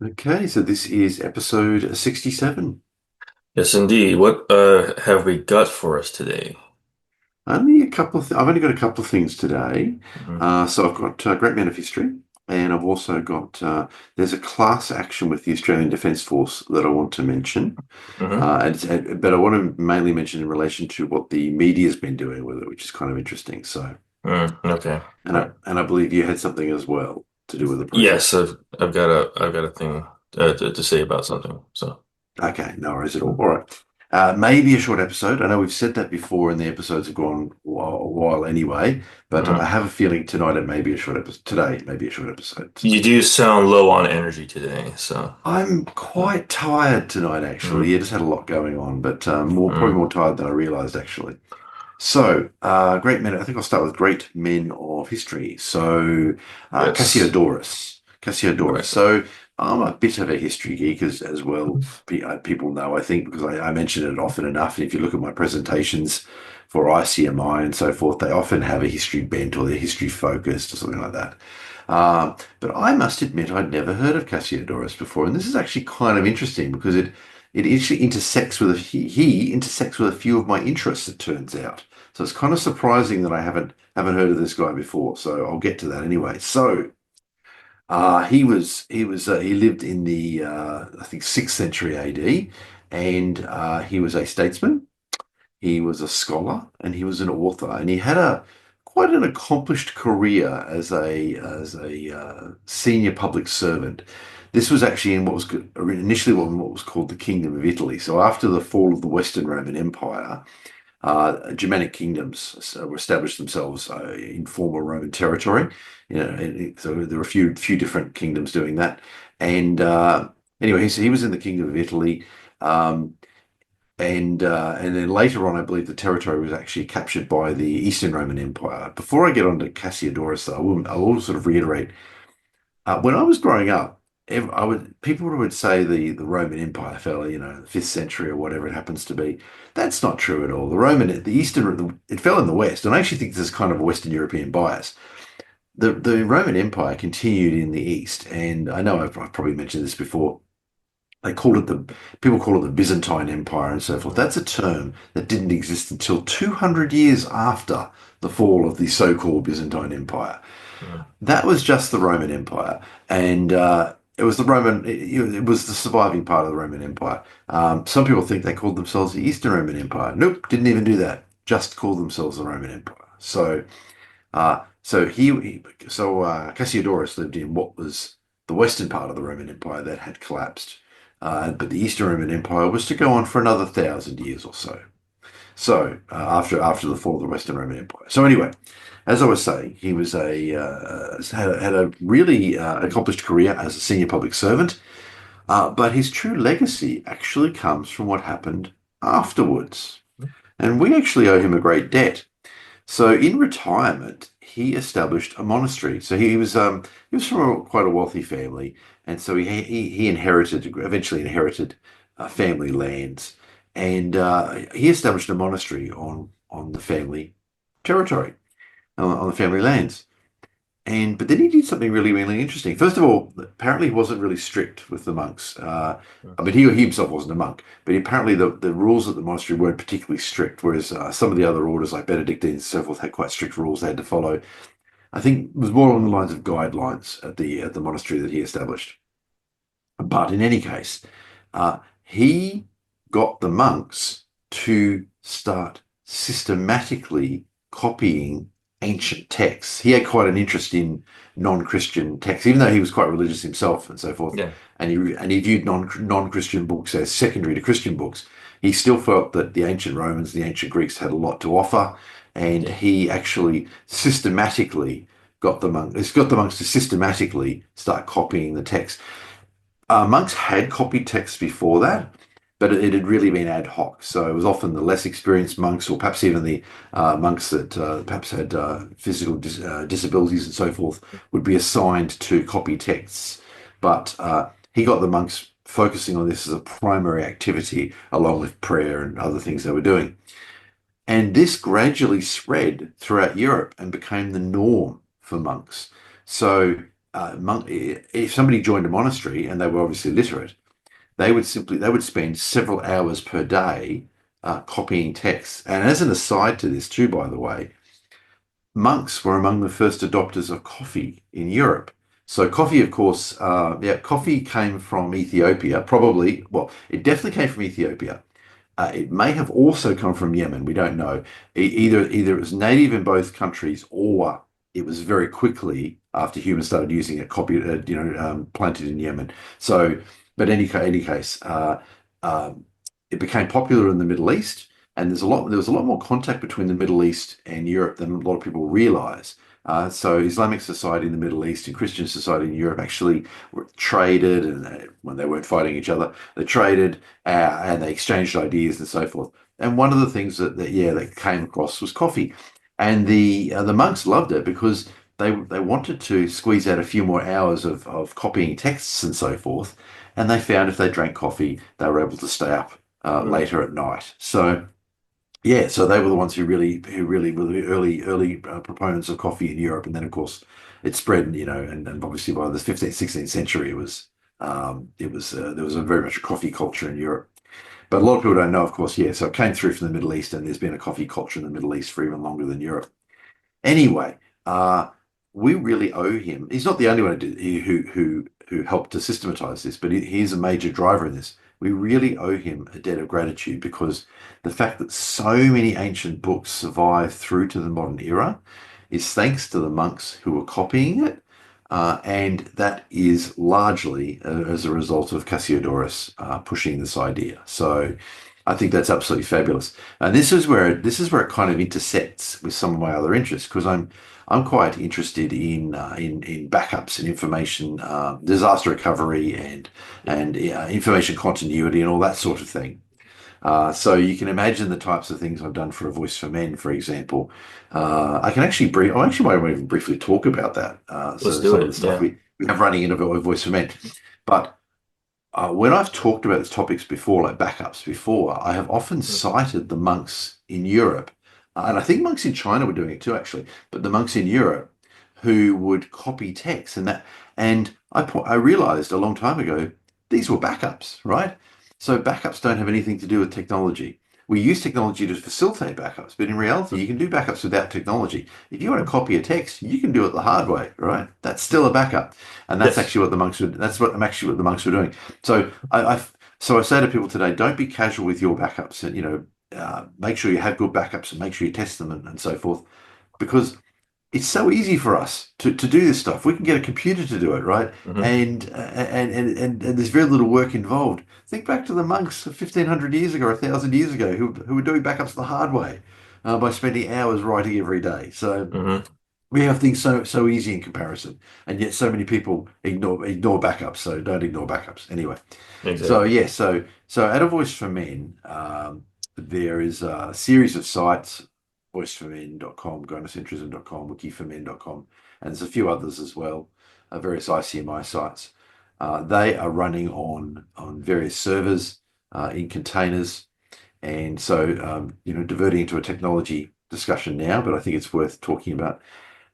Okay, so this is episode 67. Yes, indeed. What have we got for us today? Only a couple of I've only got a couple of things today. Mm-hmm. So I've got Great Men of History, and I've also got there's a class action with the Australian Defence Force that I want to mention. Mm-hmm. But I want to mainly mention in relation to what the media's been doing with it, which is kind of interesting. So, Okay. and All I right. and I believe you had something as well to do with the Yes, protest. I've got a thing to say about something. So. Okay, no worries at all. All right. Maybe a short episode. I know we've said that before, and the episodes have gone a while anyway. But I Mhm. have a feeling tonight it may be a short episode. Today, maybe a short episode. You do sound low on energy today, so. I'm quite tired tonight, actually. Mm-hmm. Yeah, just had a lot going on, but probably Mm. more tired than I realised, actually. So, great men. I think I'll start with great men of history. So, Yes. Cassiodorus. Cassiodorus. Right. So, I'm a bit of a history geek as well. People know, I think, because I mention it often enough. And if you look at my presentations for ICMI and so forth, they often have a history bent or they're history focused or something like that. But I must admit, I'd never heard of Cassiodorus before, and this is actually kind of interesting because it actually intersects with he intersects with a few of my interests, it turns out. So it's kind of surprising that I haven't heard of this guy before. So I'll get to that anyway. So he lived in the I think 6th century AD, and he was a statesman. He was a scholar and he was an author, and he had a quite an accomplished career as a senior public servant. This was actually in initially what was called the Kingdom of Italy. So after the fall of the Western Roman Empire, Germanic kingdoms established themselves in former Roman territory. So there were a few different kingdoms doing that. And anyway, he was in the Kingdom of Italy. Um, and then later on, I believe the territory was actually captured by the Eastern Roman Empire. Before I get on to Cassiodorus, though, I will sort of reiterate. When I was growing up, people would say the Roman Empire fell, the 5th century or whatever it happens to be. That's not true at all. It fell in the West, and I actually think there's kind of a Western European bias. The Roman Empire continued in the East, and I know I've probably mentioned this before. They called it the People call it the Byzantine Empire and so forth. That's a term that didn't exist until 200 years after the fall of the so-called Byzantine Empire. Mm. That was just the Roman Empire, and it was the Roman. It was the surviving part of the Roman Empire. Some people think they called themselves the Eastern Roman Empire. Nope, didn't even do that. Just called themselves the Roman Empire. So Cassiodorus lived in what was the western part of the Roman Empire that had collapsed, but the Eastern Roman Empire was to go on for another 1,000 years or so. So after the fall of the Western Roman Empire. So anyway, as I was saying, he was had a really accomplished career as a senior public servant, but his true legacy actually comes from what happened afterwards, and we actually owe him a great debt. So in retirement, he established a monastery. So he was from quite a wealthy family, and so he eventually inherited family lands, and he established a monastery on the family territory, on the family lands. But then he did something really, really interesting. First of all, apparently he wasn't really strict with the monks. I mean, he himself wasn't a monk, but apparently the rules at the monastery weren't particularly strict, whereas some of the other orders, like Benedictines and so forth, had quite strict rules they had to follow. I think it was more along the lines of guidelines at the monastery that he established. But in any case, he got the monks to start systematically copying ancient texts. He had quite an interest in non-Christian texts, even though he was quite religious himself and so forth. Yeah. And he viewed non-Christian books as secondary to Christian books. He still felt that the ancient Romans, the ancient Greeks had a lot to offer, and Yeah. he actually systematically got the monks to systematically start copying the text. Monks had copied texts before that, but it had really been ad hoc. So it was often the less experienced monks, or perhaps even the monks that perhaps had physical disabilities and so forth, would be assigned to copy texts. But he got the monks focusing on this as a primary activity, along with prayer and other things they were doing. And this gradually spread throughout Europe and became the norm for monks. So if somebody joined a monastery and they were obviously literate, they would spend several hours per day copying texts. And as an aside to this, too, by the way, monks were among the first adopters of coffee in Europe. So coffee, of course, coffee came from Ethiopia, probably. Well, it definitely came from Ethiopia. It may have also come from Yemen. We don't know. Either it was native in both countries, or it was very quickly after humans started using it, planted in Yemen. So, but any case, it became popular in the Middle East, and there was a lot more contact between the Middle East and Europe than a lot of people realize. So Islamic society in the Middle East and Christian society in Europe actually traded, and when they weren't fighting each other, they traded and they exchanged ideas and so forth. And one of the things that came across was coffee, and the monks loved it because they wanted to squeeze out a few more hours of copying texts and so forth. And they found if they drank coffee, they were able to stay up Mm. later at night. So yeah, so they were the ones who really were the early proponents of coffee in Europe, and then of course it spread, and obviously by the 15th, 16th century there was a very much a coffee culture in Europe. But a lot of people don't know, of course, yeah. So it came through from the Middle East, and there's been a coffee culture in the Middle East for even longer than Europe. Anyway, we really owe him. He's not the only one who helped to systematize this, but he's a major driver in this. We really owe him a debt of gratitude because the fact that so many ancient books survive through to the modern era is thanks to the monks who were copying it, and that is largely as a result of Cassiodorus pushing this idea. So I think that's absolutely fabulous. And this is where it kind of intersects with some of my other interests because I'm quite interested in backups and information, disaster recovery and information continuity and all that sort of thing. So you can imagine the types of things I've done for A Voice for Men, for example. I actually might even briefly talk about that. Let's So do some of the it. stuff Yeah. we have running in A Voice for Men. But when I've talked about these topics before, like backups before, I have often Mm. cited the monks in Europe, and I think monks in China were doing it too, actually, but the monks in Europe who would copy text and I realized a long time ago these were backups, right? So backups don't have anything to do with technology. We use technology to facilitate backups, but in reality, you can do backups without technology. If you want to copy a text, you can do it the hard way, right? That's still a backup, and that's Yes. actually what the monks were. That's what actually what the monks were doing. So I say to people today, don't be casual with your backups. And make sure you have good backups and make sure you test them and so forth, because it's so easy for us to do this stuff. We can get a computer to do it, right? Hmm. And there's very little work involved. Think back to the monks 1,500 years ago, 1,000 years ago, who were doing backups the hard way by spending hours writing every day. So Hmm. we have things so easy in comparison, and yet so many people ignore backups. So don't ignore backups. Anyway, so Exactly. yeah, so at A Voice for Men, there is a series of sites, voiceformen.com, gynocentrism.com, wikiformen.com, and there's a few others as well, various ICMI sites. They are running on various servers in containers, and so diverting into a technology discussion now, but I think it's worth talking about.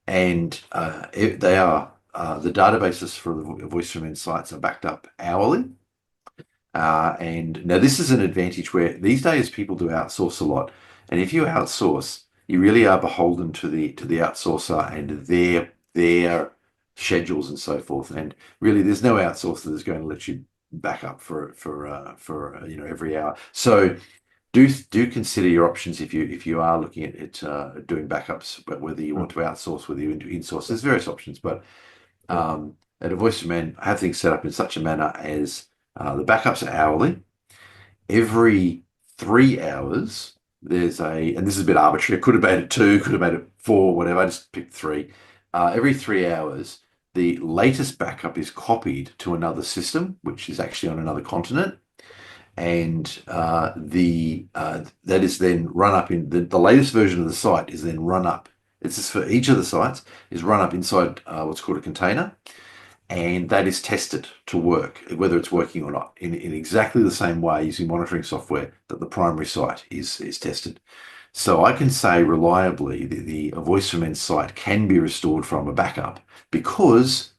And they are the databases for the Voice for Men sites are backed up hourly. And now this is an advantage where these days people do outsource a lot. And if you outsource, you really are beholden to the outsourcer and their schedules and so forth. And really, there's no outsourcer that's going to let you back up for every hour. So do consider your options if you are looking at doing backups, but whether you want to outsource, whether you want to insource. There's various options, but Mm. at a Voice of Man, I have things set up in such a manner as the backups are hourly. Every 3 hours, and this is a bit arbitrary. I could have made it two, could have made it four, whatever. I just picked three. Every 3 hours, the latest backup is copied to another system, which is actually on another continent, and the that is then run up in the latest version of the site is then run up. It's just for each of the sites is run up inside what's called a container, and that is tested to work, whether it's working or not, in exactly the same way using monitoring software that the primary site is tested. So I can say reliably the Voice for Men site can be restored from a backup because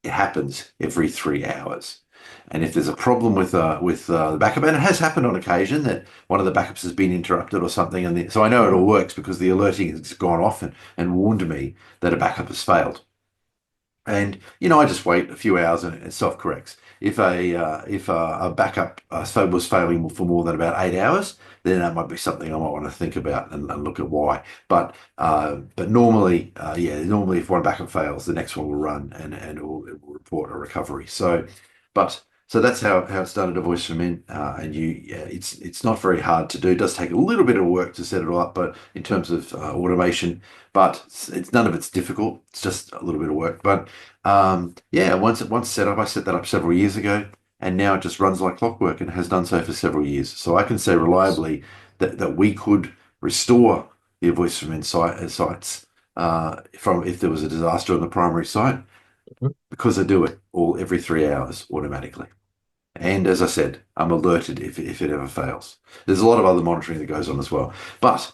it happens every 3 hours. And if there's a problem with the backup, and it has happened on occasion that one of the backups has been interrupted or something, so I know it all works because the alerting has gone off and warned me that a backup has failed. And I just wait a few hours and it self-corrects. If a backup was failing for more than about 8 hours, then that might be something I might want to think about and look at why. But normally, normally if one backup fails, the next one will run and it will report a recovery. So that's how it started a voice from in, and it's not very hard to do. It does take a little bit of work to set it all up, but in terms of automation, but it's none of it's difficult. It's just a little bit of work. But yeah, once set up, I set that up several years ago, and now it just runs like clockwork and has done so for several years. So I can say reliably that we could restore the voice from insight sites from if there was a disaster on the primary site because I do it all every 3 hours automatically. And as I said, I'm alerted if it ever fails. There's a lot of other monitoring that goes on as well. But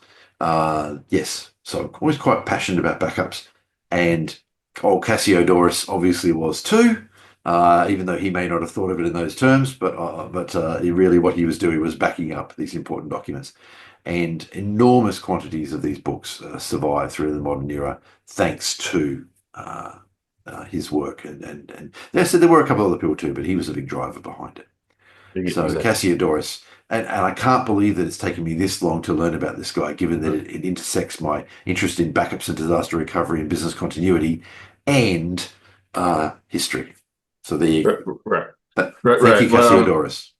yes, so I'm always quite passionate about backups. And old Cassiodorus obviously was too, even though he may not have thought of it in those terms. But really what he was doing was backing up these important documents. And enormous quantities of these books survive through the modern era thanks to his work. And they said there were a couple of other people too, but he was a big driver behind it. So Exactly. Cassiodorus, and I can't believe that it's taken me this long to learn about this guy, given that it intersects my interest in backups and disaster recovery and business continuity and history. So there you Right, right, right, thank you, right. Cassiodorus.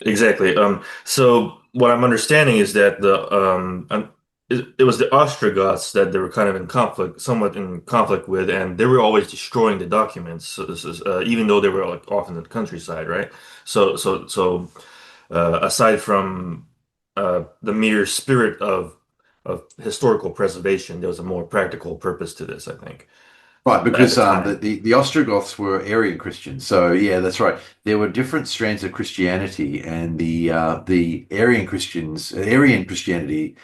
Exactly. So what I'm understanding is that it was the Ostrogoths that they were kind of in conflict, somewhat in conflict with, and they were always destroying the documents, so this is, even though they were like off in the countryside, right? So aside from the mere spirit of historical preservation, there was a more practical purpose to this, I think, Right, at the because the, time. the the Ostrogoths were Arian Christians, so yeah, that's right. There were different strands of Christianity, and the Arian Christianity,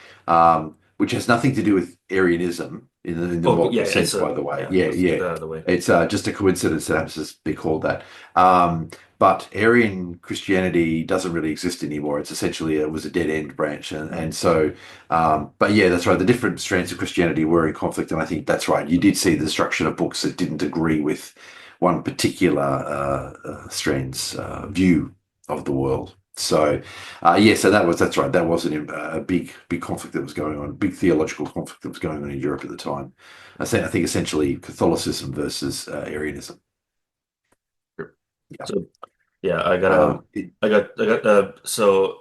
which has nothing to do with Arianism in the Oh, yeah, modern it's sense, by the way. yeah. Yeah, Let's get yeah, that out of the way. it's just a coincidence that happens to be called that. But Arian Christianity doesn't really exist anymore. It's essentially it was a dead end branch, and so. But yeah, that's right. The different strands of Christianity were in conflict, and I think that's right. You did see the destruction of books that didn't agree with one particular strand's view of the world. So, yeah, so that's right. That was a big conflict that was going on, big theological conflict that was going on in Europe at the time. I think essentially Catholicism versus Arianism. Sure. Yeah. So yeah, I got a, Um, it, I got so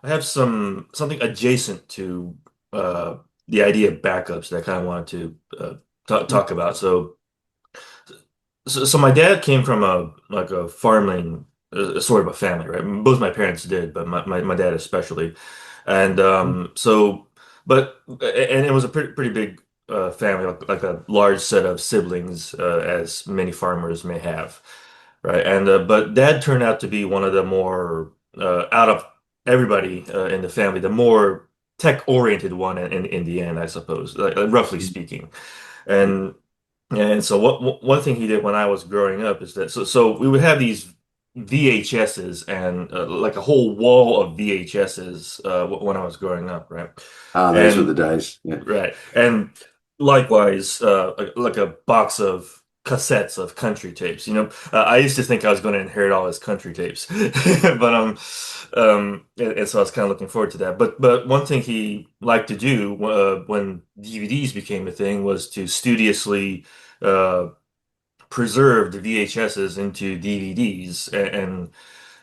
I have something adjacent to uh the idea of backups that I kind of wanted to talk about. So my dad came from a like a farming sort of a family, right? Both my parents did, but my dad especially. And and it was a pretty big family, like a large set of siblings, as many farmers may have, right? And but dad turned out to be one of the more out of everybody in the family, the more tech-oriented one in the end, I suppose, roughly speaking. And and so one thing he did when I was growing up is that so we would have these VHSs and like a whole wall of VHSs when I was growing up, right? those were the And days. Yeah. right, and likewise, like a box of cassettes of country tapes. I used to think I was going to inherit all his country tapes, but and so I was kind of looking forward to that. But one thing he liked to do when DVDs became a thing was to studiously uh, preserve the VHSs into DVDs and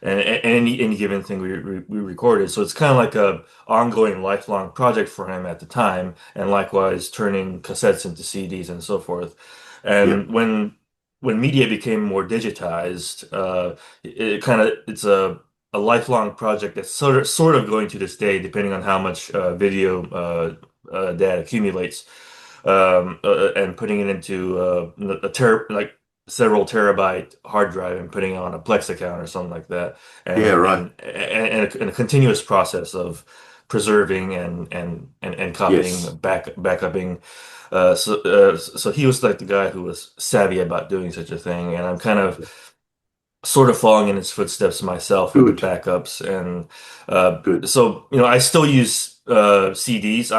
any given thing we recorded. So it's kind of like a ongoing lifelong project for him at the time, and likewise turning cassettes into CDs and so forth. Yeah. And when media became more digitized, it's a lifelong project that's sort of going to this day, depending on how much video data accumulates, and putting it into like several terabyte hard drive and putting it on a Plex account or something like that, Yeah. Right. and a continuous process of preserving and Yes. copying, backupping. So he was like the guy who was savvy about doing such a thing, and I'm kind of sort of following in his footsteps myself with the Good. backups. And uh, Good. so, I still use CDs.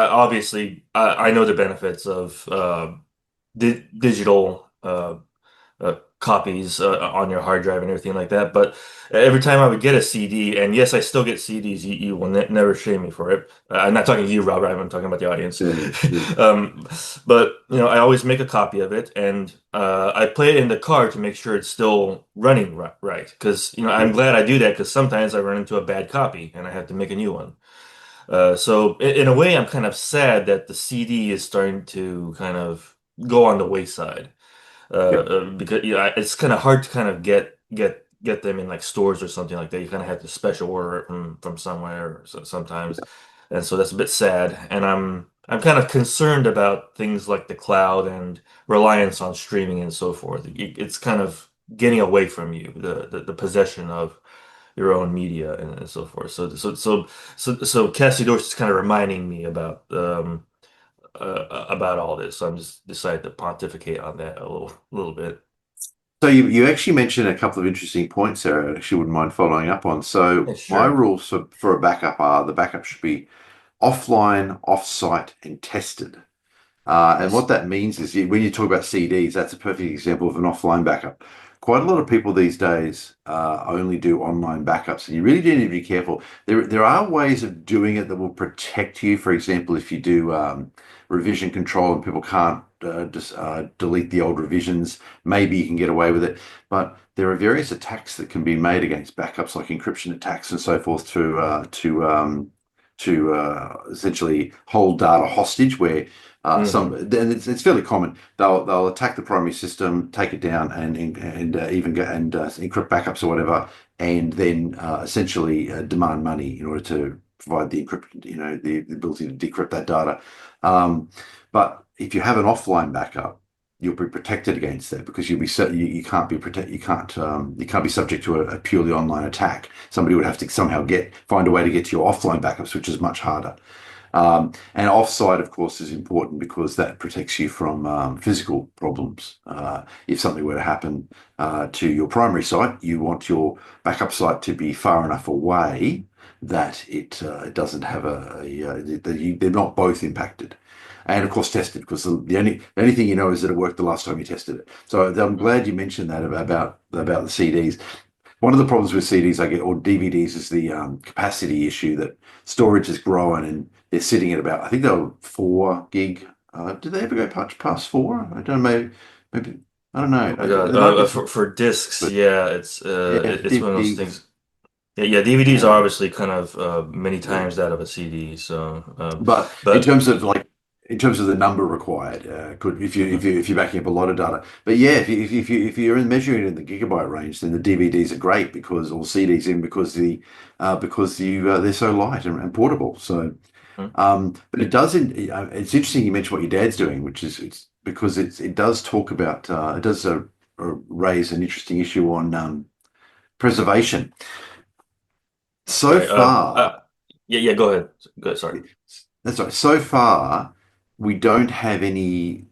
I know the benefits of digital copies on your hard drive and everything like that. But every time I would get a CD, and yes, I still get CDs. You will never shame me for it. I'm not talking to you, Robert. I'm talking about the audience. Yeah. Yeah. um, but I always make a copy of it, and I play it in the car to make sure it's still running right. Because I'm Yep. glad I do that because sometimes I run into a bad copy and I have to make a new one. So in a way, I'm kind of sad that the CD is starting to kind of go on the wayside Yep. because it's kind of hard to kind of get them in like stores or something like that. You kind of have to special order it from somewhere sometimes, and so that's a bit sad. And I'm kind of concerned about things like the cloud and reliance on streaming and so forth. It's kind of getting away from you, the possession of your own media and so forth. So Cassiodorus is kind of reminding me about all this. So I'm just decided to pontificate on that a little bit. So you actually mentioned a couple of interesting points there. I actually wouldn't mind following up on. So Yeah, my sure. rules for a backup are the backup should be offline, offsite, and tested. And what Yes. that means is when you talk about CDs, that's a perfect example of an offline backup. Quite a lot of people these days only do online backups, and you really do need to be careful. There are ways of doing it that will protect you. For example, if you do revision control and people can't just delete the old revisions, maybe you can get away with it. But there are various attacks that can be made against backups, like encryption attacks and so forth, to essentially hold data hostage, where and it's fairly common. They'll attack the primary system, take it down, and even go and encrypt backups or whatever, and then essentially demand money in order to provide the encryption, the ability to decrypt that data. Um, but if you have an offline backup, you'll be protected against that because you can't be protect you can't be subject to a purely online attack. Somebody would have to somehow find a way to get to your offline backups, which is much harder. And offsite, of course, is important because that protects you from physical problems. If something were to happen to your primary site, you want your backup site to be far enough away that it doesn't have they're not both impacted. And of course, tested because the only thing you know is that it worked the last time you tested it. So I'm glad you mentioned that about the CDs. One of the problems with CDs I get or DVDs is the capacity issue that storage is growing and they're sitting at about I think they were 4 gig. Did they ever go past four? I don't know. Maybe I don't know. Oh my God. There might be For discs, but yeah, yeah, it's one of those DVDs. things. Yeah, DVDs Yeah, are obviously kind of many yeah. times that of a CD. So, But but in terms of the number required, could mhm. if you're backing up a lot of data. But yeah, if you're measuring it in the gigabyte range, then the DVDs are great because or CDs in because they're so light and portable. So, Mhm. but it's interesting you mentioned what your dad's doing, which is it's because it does talk about it does raise an interesting issue on preservation. So Right. far. Yeah. Go ahead. Go ahead. Sorry. That's right. So far, we don't have any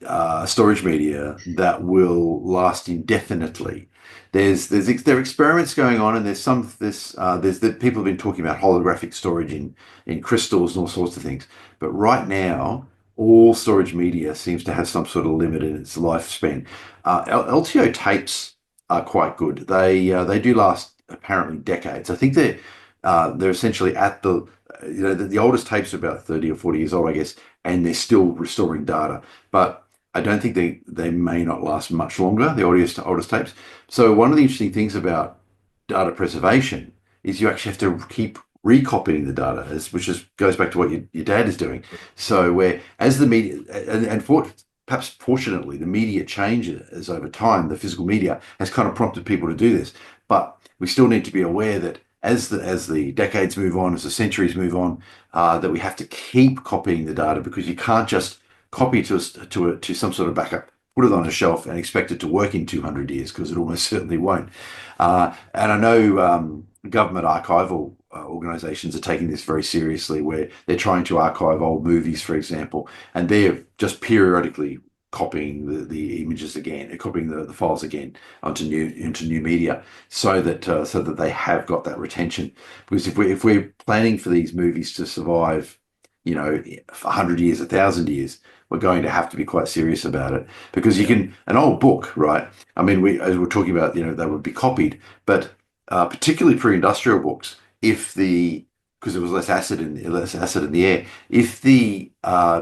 storage media that will last indefinitely. There are experiments going on, and there's that people have been talking about holographic storage in crystals and all sorts of things. But right now, all storage media seems to have some sort of limit in its lifespan. LTO tapes are quite good. They do last apparently decades. I think they're essentially at the oldest tapes are about 30 or 40 years old, I guess, and they're still restoring data. But I don't think they may not last much longer, the oldest tapes. So one of the interesting things about data preservation is you actually have to keep recopying the data, goes back to what your dad is doing. So where as the media perhaps fortunately the media changes over time, the physical media has kind of prompted people to do this. But we still need to be aware that as the decades move on, as the centuries move on, that we have to keep copying the data because you can't just copy to some sort of backup put it on a shelf and expect it to work in 200 years because it almost certainly won't. And I know government archival organizations are taking this very seriously, where they're trying to archive old movies, for example, and they're just periodically copying the images again, copying the files again onto new media, so that they have got that retention. Because if we're planning for these movies to survive, 100 years, 1,000 years, we're going to have to be quite serious about it. Because you Yeah. can, an old book, right? I mean, as we're talking about, they would be copied, but particularly pre-industrial books, because there was less acid in the air, if the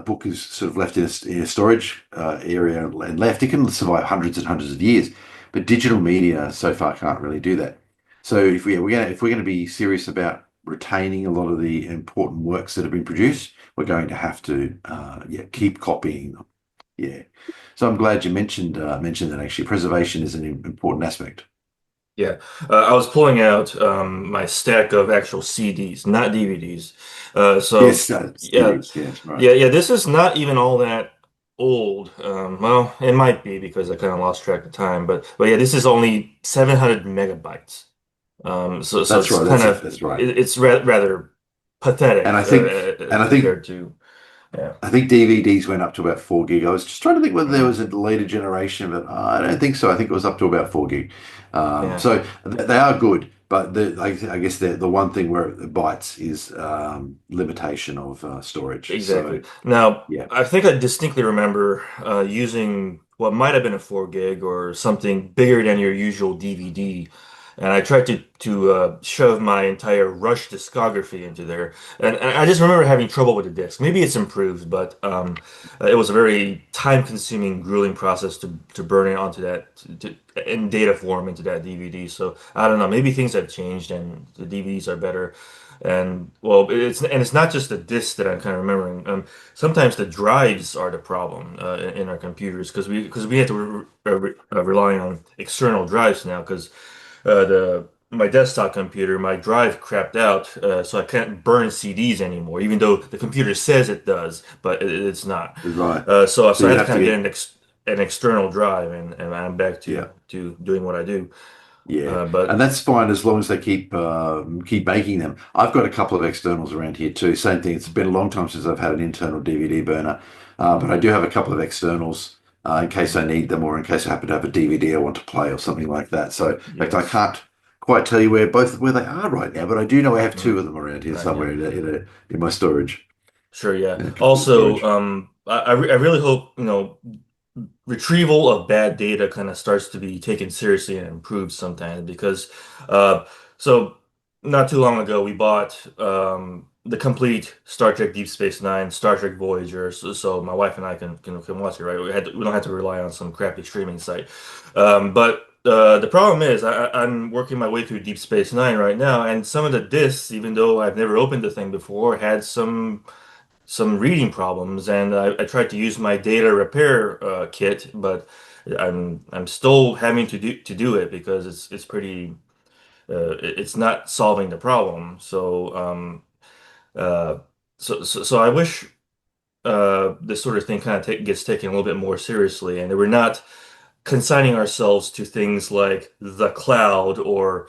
book is sort of left in a storage area and left, it can survive hundreds and hundreds of years. But digital media so far can't really do that. So if we're gonna be serious about retaining a lot of the important works that have been produced, we're going to have to keep copying them. Yeah. So I'm glad you mentioned that actually preservation is an important aspect. Yeah, I was pulling out my stack of actual CDs, not DVDs. So Yes, yeah, series. Yes, right. yeah. This is not even all that old. Well, it might be because I kind of lost track of time, but yeah, this is only 700 megabytes. So That's it's right. kind of That's right. it's rather And pathetic I think and I think compared to yeah. I think DVDs went up to about 4 gig. I was just trying to think whether there Mhm. was a later generation, but I don't think so. I think it was up to about 4 gig. Yeah. So they are good, but I guess the one thing where it bites is limitation of storage. So Exactly. Now, yeah, I think I distinctly remember using what might have been a 4 gig or something bigger than your usual DVD, and I tried to shove my entire Rush discography into there, and I just remember having trouble with the disc. Maybe it's improved, but it was a very time-consuming, grueling process to burn it onto that in data form into that DVD. So I don't know. Maybe things have changed and the DVDs are better. And well, it's not just the disks that I'm kind of remembering. Sometimes the drives are the problem in our computers because we have to rely on external drives now because the my desktop computer, my drive crapped out, so I can't burn CDs anymore, even though the computer says it does, but it's not. right. So So I you had to have to kind of get get an external drive, and I'm back yeah. to doing what I do. Yeah, and But that's fine as long as they keep making them. I've got a couple of externals around here too. Same thing. It's been a long time since I've had an internal DVD burner, but I do have a couple of externals in case I mhm, need them or in case I happen to have a DVD I want to play or something like that. So, in fact, I yes. can't quite tell you where they are right now, but I do know I have two Mhm. of them around here Right, yeah. somewhere in my storage, Sure, yeah. in a computer Also, storage. I really hope, retrieval of bad data kind of starts to be taken seriously and improved sometimes because, uh, so not too long ago we bought the complete Star Trek Deep Space Nine, Star Trek Voyager, so my wife and I can watch it, right? We don't have to rely on some crappy streaming site. But the problem is I'm working my way through Deep Space Nine right now, and some of the discs, even though I've never opened the thing before, had some reading problems, and I tried to use my data repair kit, but I'm still having to do it because it's pretty it's not solving the problem. Uh, so I wish this sort of thing kind of gets taken a little bit more seriously, and that we're not consigning ourselves to things like the cloud or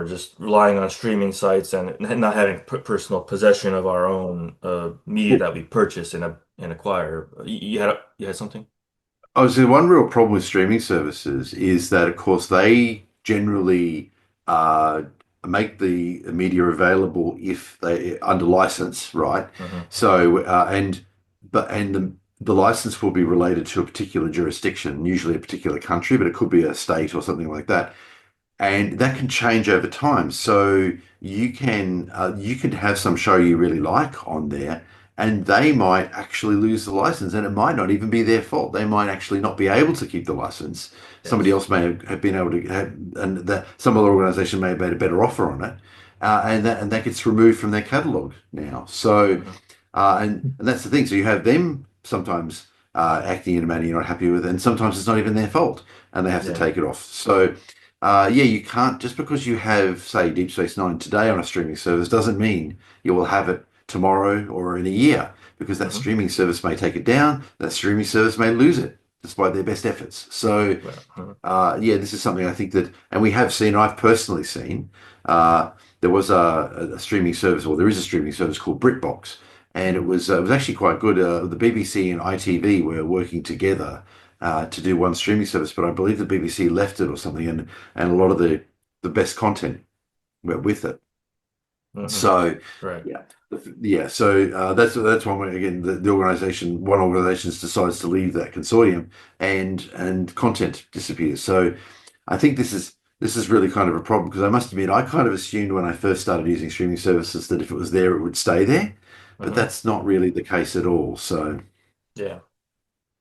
just relying on streaming sites and not having personal possession of our own media that we purchase and acquire. You had something? I was saying one real problem with streaming services is that, of course, they generally uh, make the media available if they under license, right? Hmm. So, the license will be related to a particular jurisdiction, usually a particular country, but it could be a state or something like that, and that can change over time. So you can have some show you really like on there, and they might actually lose the license, and it might not even be their fault. They might actually not be able to keep the license. Somebody Yes. else may have been able to have, and some other organization may have made a better offer on it, and that gets removed from their catalog now. So, Hmm. and that's the thing. So you have them sometimes acting in a manner you're not happy with, and sometimes it's not even their fault, and they have to Yeah. take it off. So. Yeah, you can't just because you have, say, Deep Space Nine today on a streaming service doesn't mean you will have it tomorrow or in a year because that Hmm. streaming service may take it down, that streaming service may lose it despite their best efforts. So, Well, yeah, this is something I think that, and we have seen, I've personally seen, there was a streaming service, or there is a streaming service called BritBox, and it was actually quite good. The BBC and ITV were working together to do one streaming service, but I believe the BBC left it or something, and a lot of the best content went with it. hmm. So, Right. yeah, yeah. So that's one way again. One organization decides to leave that consortium, and content disappears. So, I think this is really kind of a problem because I must admit I kind of assumed when I first started using streaming services that if it was there, it would stay there, but Hmm. that's not really the case at all. So, Yeah.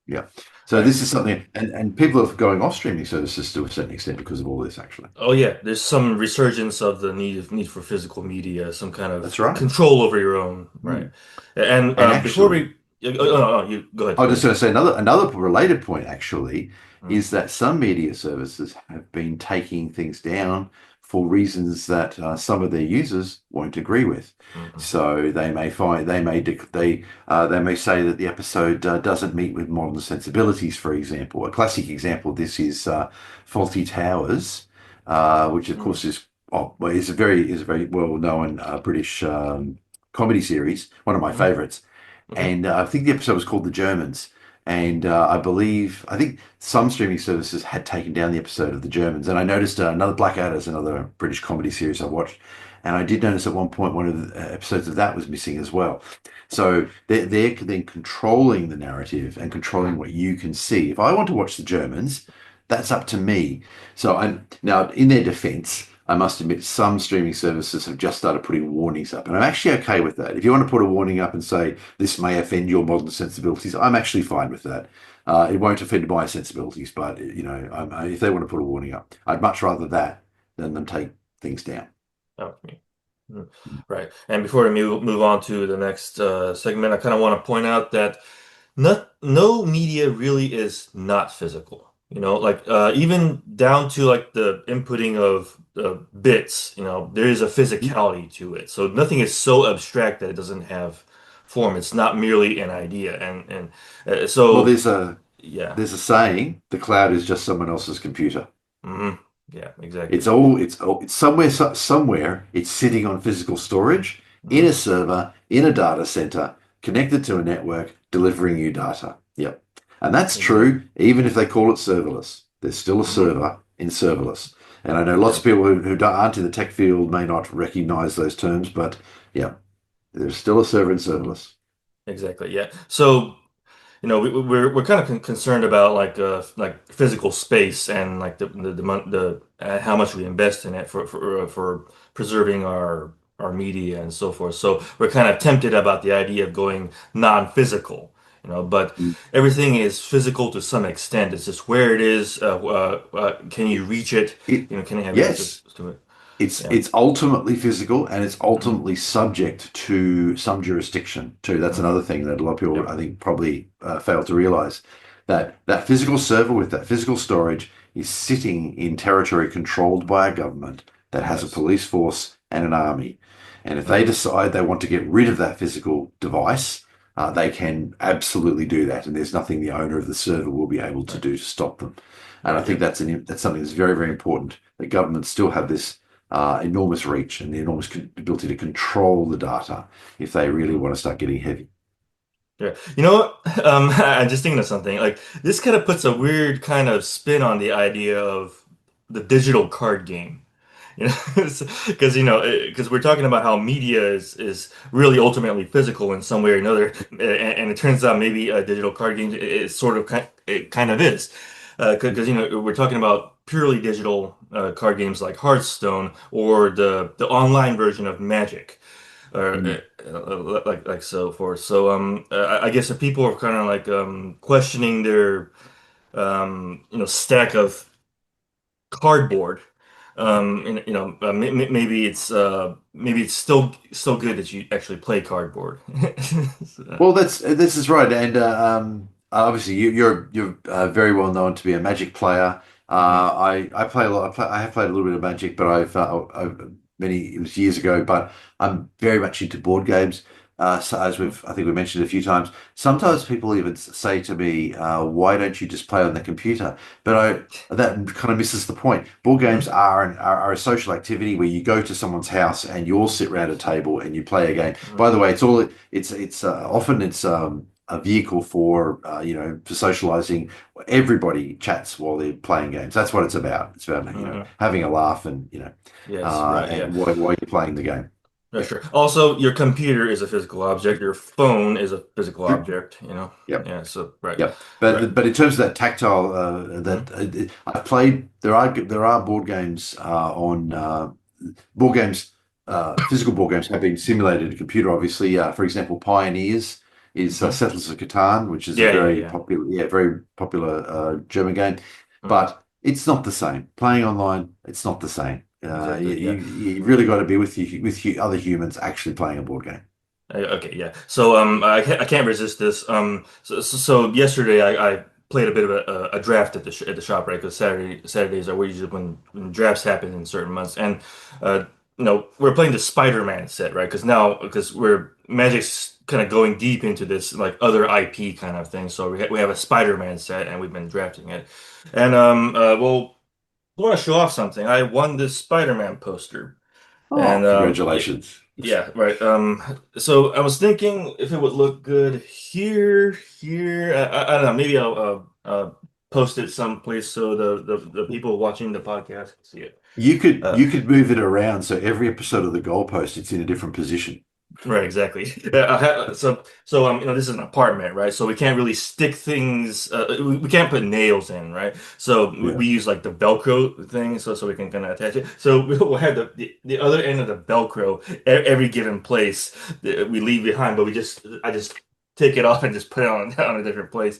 yeah. So Right. this is something, and people are going off streaming services to a certain extent because of all this, actually. Oh yeah, there's some resurgence of the need for physical media, some kind of That's right. control over your own, right? Mm. And And before actually, we, no, you go ahead, I go was just ahead. going to say another related point actually Mm-hmm. is that some media services have been taking things down for reasons that some of their users won't agree with. Mm-hmm. So they may find they may say that the episode doesn't meet with modern sensibilities. For example, a classic example of this is Faulty Towers, which of course well, is a very well known British comedy series, one of my Mm-hmm. favorites, Hmm. and I think the episode was called The Germans. And I think some streaming services had taken down the episode of The Germans. And I noticed another Blackadder is another British comedy series I watched. And I did notice at one point one of the episodes of that was missing as well. So they're then controlling the narrative and controlling what you can see. If I want to watch The Germans, that's up to me. So now in their defense, I must admit some streaming services have just started putting warnings up. And I'm actually okay with that. If you want to put a warning up and say this may offend your modern sensibilities, I'm actually fine with that. It won't offend my sensibilities, but if they want to put a warning up, I'd much rather that than them take things down. Oh, me. Mm. Right. And before we move on to the next segment, I kind of want to point out that no media really is not physical. Like even down to like the inputting of bits, there is a physicality to it. So nothing is so abstract that it doesn't have form. It's not merely an idea. And Well, so yeah. there's a saying: the cloud is just someone else's computer. Hmm. Yeah, It's exactly. all it's somewhere it's sitting on physical storage in Hmm. a server in a data center connected to a network delivering you data. Yep. And that's Exactly. true even if they call it serverless. There's still a Hmm. server in serverless. And I know lots of Yep. people who aren't in the tech field may not recognize those terms, but yeah, there's still a server in Hmm. serverless. Exactly. Yeah. So we're kind of concerned about like physical space and like the how much we invest in it for preserving our media and so forth. So we're kind of tempted about the idea of going non-physical, but Mm. everything is physical to some extent. It's just where it is. Can you reach it? It, Can you have access yes, to it? it's Yeah. it's ultimately physical and it's Hmm. ultimately subject to some jurisdiction too. That's Hmm. another thing that a lot of people, Yep. I think, probably fail to realize that that physical server with that physical storage is sitting in territory controlled by a government that has a Yes. police force and an army. And if they Hmm. decide they want to get rid of that physical device, they can absolutely do that. And there's nothing the owner of the server will be able to Right. do to stop them. And I Right. think Yep. that's something that's very, very important. That governments still have this enormous reach and the enormous ability to control the data if they really Hmm. want to start getting heavy. Yeah. You know what? I'm just thinking of something. Like this kind of puts a weird kind of spin on the idea of the digital card game. You know, because because we're talking about how media is really ultimately physical in some way or another, and it turns out maybe a digital card game is sort of it kind of is, because we're talking about purely digital card games like Hearthstone or the online version of Magic or Mm. like so forth. So I guess if people are kind of like questioning their stack of cardboard. Maybe it's still good that you actually play cardboard. So, Well, this is right, and obviously you're very well known to be a Magic player. mhm. I play a lot. I have played a little bit of Magic, but I've many it was years ago. But I'm very much into board games. So as I think we mentioned a few times, sometimes people even say to me, "Why don't you just play on the computer?" But that kind of misses the point. Board games Mhm. are a social activity where you go to someone's house and you all sit around a table and you play a game. Mhm. By the way, it's often it's a vehicle for for socializing. Everybody chats while they're playing games. That's what it's about. It's about Mhm. having a laugh and Yes, right, yeah. and while you're playing the game. Yeah, Yep. sure. Also, your computer is a physical object. Your phone is a physical True. object, you know? Yep. Yeah, so, right, Yep. right. But in terms of that tactile, Mhm. that I've played, there are board games on board games. Physical board games have been simulated in a computer. Obviously, for example, Pioneers is Mhm. Settlers of Catan, which is a Yeah, yeah, yeah. very popular German game. Mhm. But it's not the same. Playing online, it's not the same. Exactly, yeah. You really got to be with you, other humans actually playing a board game. Okay, yeah. So I can't resist this. So yesterday I played a bit of a draft at the shop, right? Because Saturdays are where usually when drafts happen in certain months, and uh we're playing the Spider-Man set, right? Because we're Magic's kind of going deep into this like other IP kind of thing. So we have a Spider-Man set, and we've been drafting it, and well, I want to show off something. I won this Spider-Man poster. Oh, And yeah, congratulations. yeah, right. So I was thinking if it would look good here. I don't know. Maybe I'll post it someplace so the people watching the podcast can see it. Uh, You could move it around so every episode of the goalpost it's in a different position. Right, exactly. This is an apartment, right? So we can't really stick things. We can't put nails in, right? So Yeah. we use like the Velcro thing, so we can kind of attach it. So we'll have the other end of the Velcro every given place that we leave behind, but I just take it off and just put it on on a different place,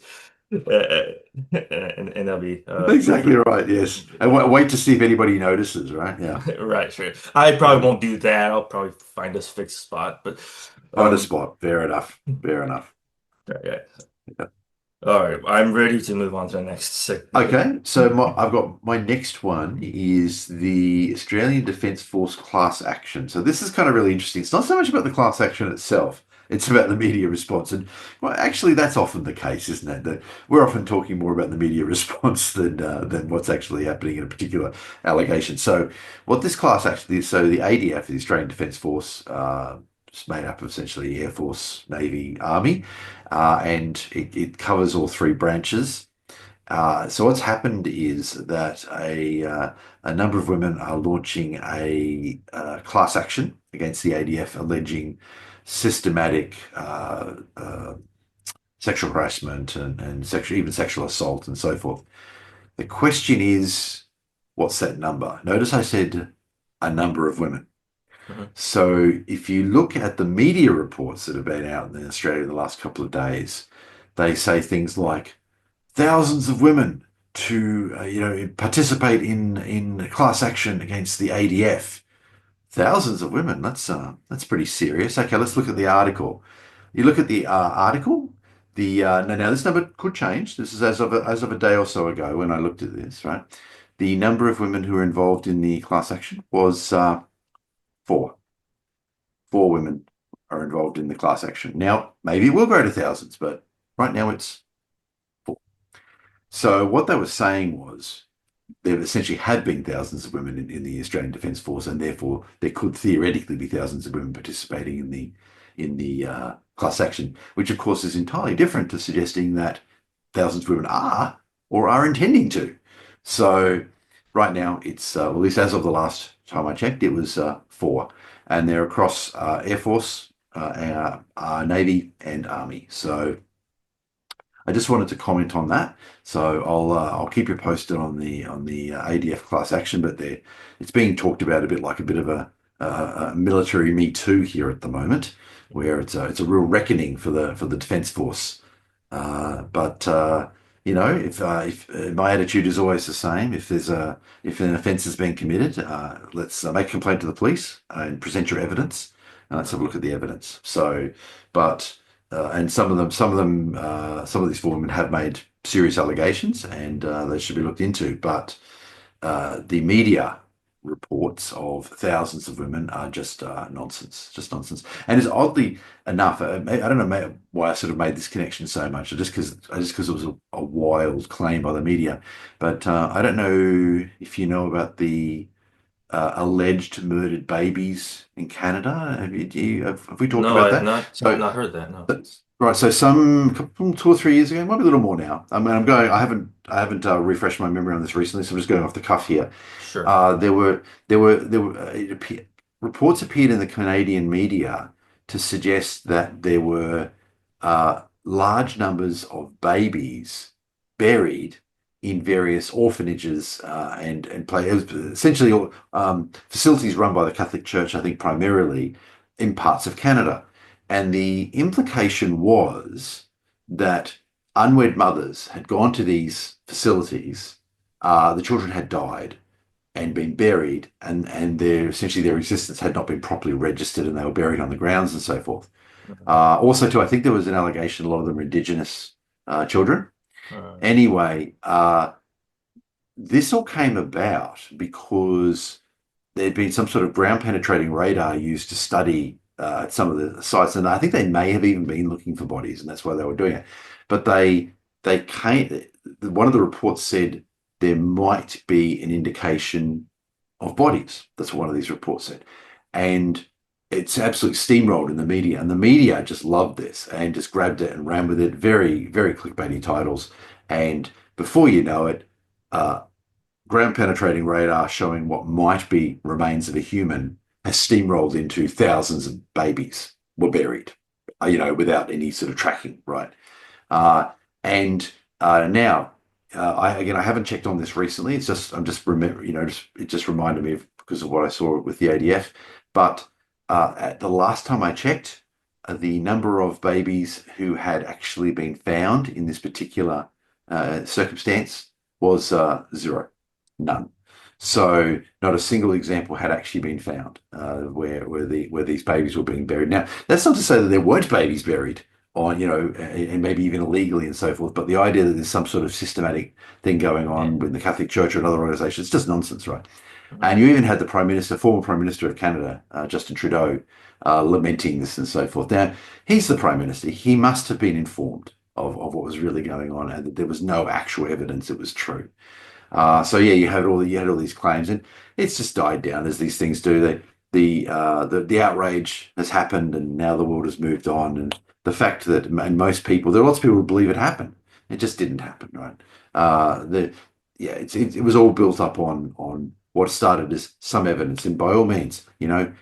and that'll be Exactly right. Yes. And wait to see if anybody notices, right? Yeah. right, sure. I Yeah. probably won't do that. I'll probably find us fixed spot, but Find a um. spot. Fair enough. Fair enough. Yeah. Yeah. All right, I'm ready to move on to the next segment. Okay. I've got my next one is the Australian Defence Force class action. So this is kind of really interesting. It's not so much about the class action itself. It's about the media response. And well, actually, that's often the case, isn't it? That we're often talking more about the media response than what's actually happening in a particular allegation. So what this class actually is, so the ADF, the Australian Defence Force, it's made up of essentially Air Force, Navy, Army, and it covers all three branches. So what's happened is that a number of women are launching a class action against the ADF, alleging systematic sexual harassment and even sexual assault and so forth. The question is, what's that number? Notice I said a number of women. Mhm. So if you look at the media reports that have been out in Australia in the last couple of days, they say things like thousands of women to participate in class action against the ADF. Thousands of women. That's pretty serious. Okay, let's look at the article. You look at the article. Now this number could change. This is as of a day or so ago when I looked at this. Right, the number of women who were involved in the class action was four. Four women are involved in the class action. Now maybe it will grow to thousands, but right now it's four. So what they were saying was there essentially had been thousands of women in the Australian Defence Force, and therefore there could theoretically be thousands of women participating in the class action, which of course is entirely different to suggesting that thousands of women are or are intending to. So right now it's well, at least as of the last time I checked, it was four, and they're across Air Force, Navy, and Army. So I just wanted to comment on that. So I'll keep you posted on the ADF class action, but it's being talked about a bit like a bit of a military Me Too here at the moment, where it's a real reckoning for the Defence Force. But if my attitude is always the same, if an offence has been committed, let's make a complaint to the police and present your evidence, and let's have a look at the evidence. So, but and some of these four women have made serious allegations, and they should be looked into. But the media reports of thousands of women are just nonsense. And it's oddly enough, I don't know why I sort of made this connection so much, just because it was a wild claim by the media. But I don't know if you know about the alleged murdered babies in Canada. Have we talked No, about I've that? So not heard that. No. right, so some couple, 2 or 3 years ago, maybe a little more now. I mean, I haven't refreshed my memory on this recently, so I'm just going off the cuff here. Sure. Uh, there were, reports appeared in the Canadian media to suggest that there were large numbers of babies buried in various orphanages and play, it was essentially facilities run by the Catholic Church, I think primarily in parts of Canada. And the implication was that unwed mothers had gone to these facilities, the children had died and been buried, and essentially their existence had not been properly registered, and they were buried on the grounds and so forth. Mhm. Also, too, I think there was an allegation a lot of them were Indigenous children. Uh, Anyway, this all came about because there'd been some sort of ground penetrating radar used to study some of the sites, and I think they may have even been looking for bodies, and that's why they were doing it. But they came. One of the reports said there might be an indication of bodies. That's what one of these reports said, and it's absolutely steamrolled in the media, and the media just loved this and just grabbed it and ran with it. Very, very clickbaity titles, and before you know it. Uh, Ground penetrating radar showing what might be remains of a human has steamrolled into thousands of babies were buried, without any sort of tracking, right? And now, I haven't checked on this recently. I'm just remember, it just reminded me because of what I saw with the ADF. But at the last time I checked, the number of babies who had actually been found in this particular circumstance was zero. None. So not a single example had actually been found where these babies were being buried. Now, that's not to say that there weren't babies buried on, and maybe even illegally and so forth. But the idea that there's some sort of systematic thing going yeah. on with the Catholic Church or another organization, it's just nonsense, right? Mhm. And you even had the former Prime Minister of Canada, Justin Trudeau, lamenting this and so forth. Now, he's the Prime Minister. He must have been informed of what was really going on and that there was no actual evidence it was true. So yeah, you had all these claims, and it's just died down as these things do. The outrage has happened, and now the world has moved on. And the fact that and most people, there are lots of people who believe it happened. It just didn't happen, right? The Yeah, it was all built up on what started as some evidence, and by all means,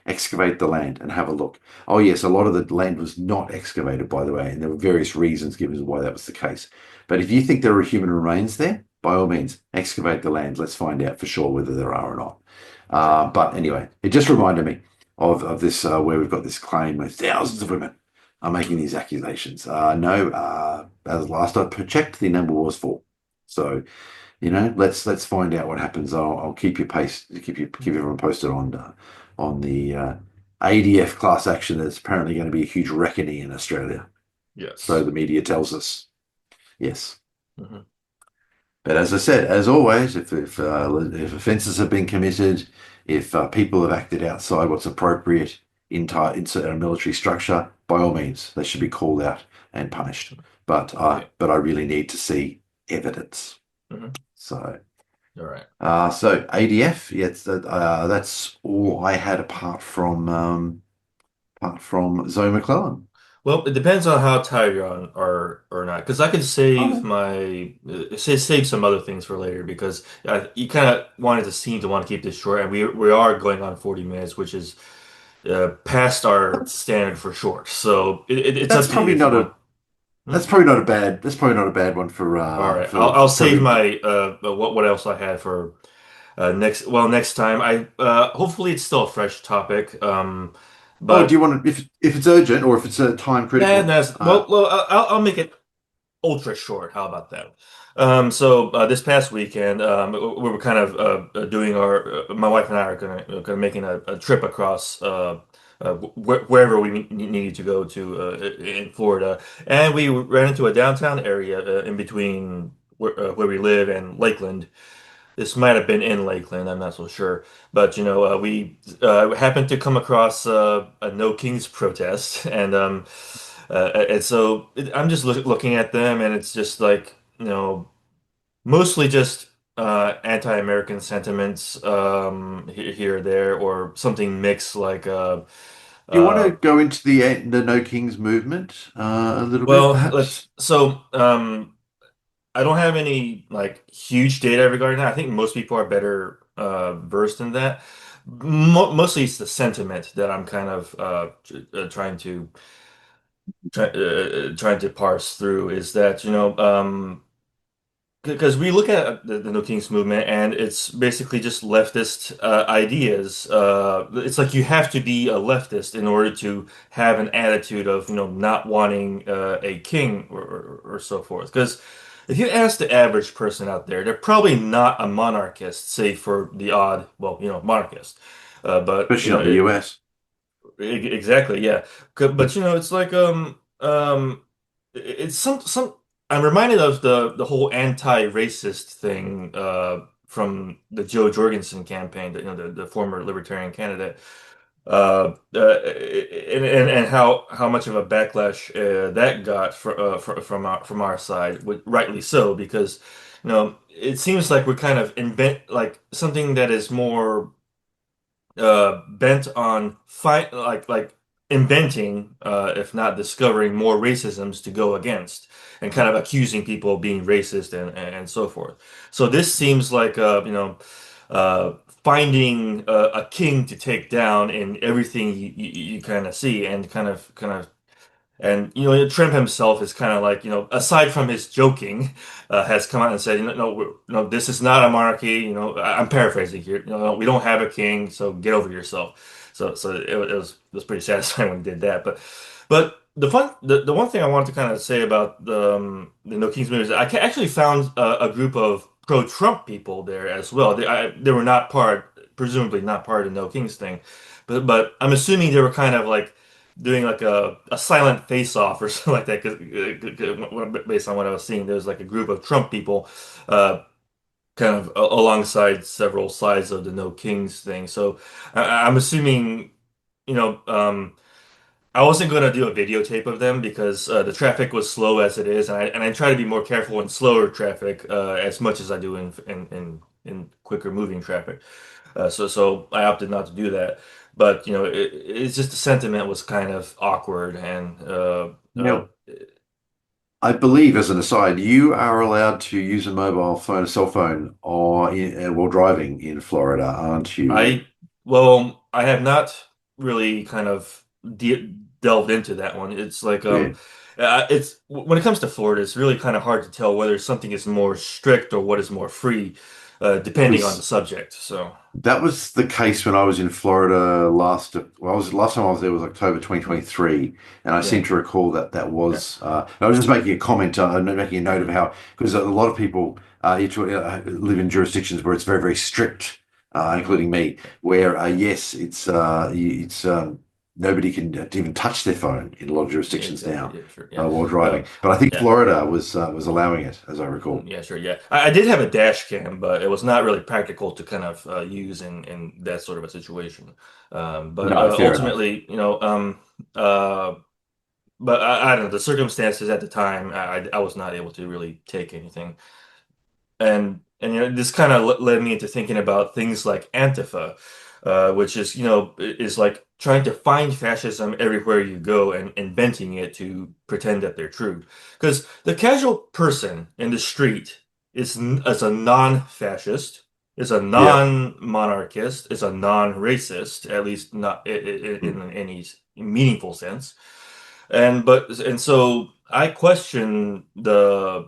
excavate the land and have a look. Oh yes, a lot of the land was not excavated, by the way, and there were various reasons given as why that was the case. But if you think there are human remains there, by all means, excavate the land. Let's find out for sure whether there are or not. Sure. But anyway, it just reminded me of this where we've got this claim where thousands of women are making these accusations. No, as last I checked, the number was four. So let's find out what happens. I'll keep everyone posted on the ADF class action. That's apparently going to be a huge reckoning in Australia. So Yes. the media tells us. Yes. Mhm. But as I said, as always, if offences have been committed, if people have acted outside what's appropriate inside a military structure, by all means, they should be called out and punished. But Yeah. I really need to see evidence. Mhm. So All right. ADF, yeah, that's all I had apart from Zoe McLellan. Well, it depends on how tired you're on or not. Because I could save Oh, my save some other things for later because you kind of wanted to seem to want to keep this short, and we are going on 40 minutes, which is past our standard for short. So it's that's up to you probably if you not want. a Hmm? that's probably not a bad one for All right, for I'll for save every. my what else I had for next time. I hopefully it's still a fresh topic. Oh, do But you want to, if it's urgent or if it's time nah, critical? well, I'll make it ultra short. How about that? So this past weekend, we were kind of doing my wife and I are gonna making a trip across wherever we needed to go to in Florida, and we ran into a downtown area in between where we live and Lakeland. This might have been in Lakeland, I'm not so sure. But we happened to come across a No Kings protest, and so I'm just looking at them, and it's just like mostly just anti-American sentiments here or there, or something mixed like Do you want to uh, go into the No Kings movement a little bit, well, let's perhaps? so I don't have any like huge data regarding that. I think most people are better versed in that. Mostly it's the sentiment that I'm kind of trying to parse through is that because we look at the No Kings movement and it's basically just leftist ideas. It's like you have to be a leftist in order to have an attitude of, not wanting a king or so forth. Because if you ask the average person out there, they're probably not a monarchist, save for the odd, well, monarchist. But Especially not the US. Exactly, yeah. But it's like it's some I'm reminded of the whole anti-racist thing from the Joe Jorgensen campaign, the former libertarian candidate. And how much of a backlash that got from our side, rightly so, because it seems like we're kind of invent like something that is more bent on fight like inventing, if not discovering more racisms to go against, and kind of accusing people of being racist and so forth. So this seems like finding a king to take down in everything you kind of see, and kind of and Trump himself is kind of like, aside from his joking, has come out and said, no, this is not a monarchy. I'm paraphrasing here. No, we don't have a king, so get over yourself. So it was pretty satisfying when he did that. But the one thing I wanted to kind of say about the No Kings movie is that actually found a group of pro-Trump people there as well. They were not presumably not part of the No Kings thing, but I'm assuming they were kind of like doing like a silent face-off or something like that. Because based on what I was seeing, there was like a group of Trump people, uh, kind of alongside several sides of the No Kings thing. So I'm assuming, you know, um, I wasn't going to do a videotape of them because the traffic was slow as it is, and I try to be more careful in slower traffic as much as I do in quicker moving traffic. So I opted not to do that. But it's just the sentiment was kind of awkward, and Now, I believe, as an aside, you are allowed to use a mobile phone, a cell phone, while driving in Florida, aren't you? I well, I have not really kind of delved into that one. It's like Yeah. it's when it comes to Florida, it's really kind of hard to tell whether something is more strict or what is more free, It depending on the was subject. So That was the case when I was in Florida last time I was there was October 2023, and I yeah, seem to recall that yeah, was. I was just making a comment, making a note of how because a lot of people live in jurisdictions where it's very very strict, hmm including me, where yes, it's nobody can even touch their phone in a lot of yeah, jurisdictions exactly, now yeah, sure, yeah. while Uh, driving. But I think yeah. Florida was allowing it, as I recall. Yeah, sure. Yeah, I did have a dash cam, but it was not really practical to kind of use in that sort of a situation. But No, fair enough. ultimately, but I don't know the circumstances at the time. I was not able to really take anything, and this kind of led me into thinking about things like Antifa, which is is like trying to find fascism everywhere you go and inventing it to pretend that they're true. Because the casual person in the street is a non-fascist, is a Yeah. non-monarchist, is a non-racist, at least not Mm. in any meaningful sense. And so I question the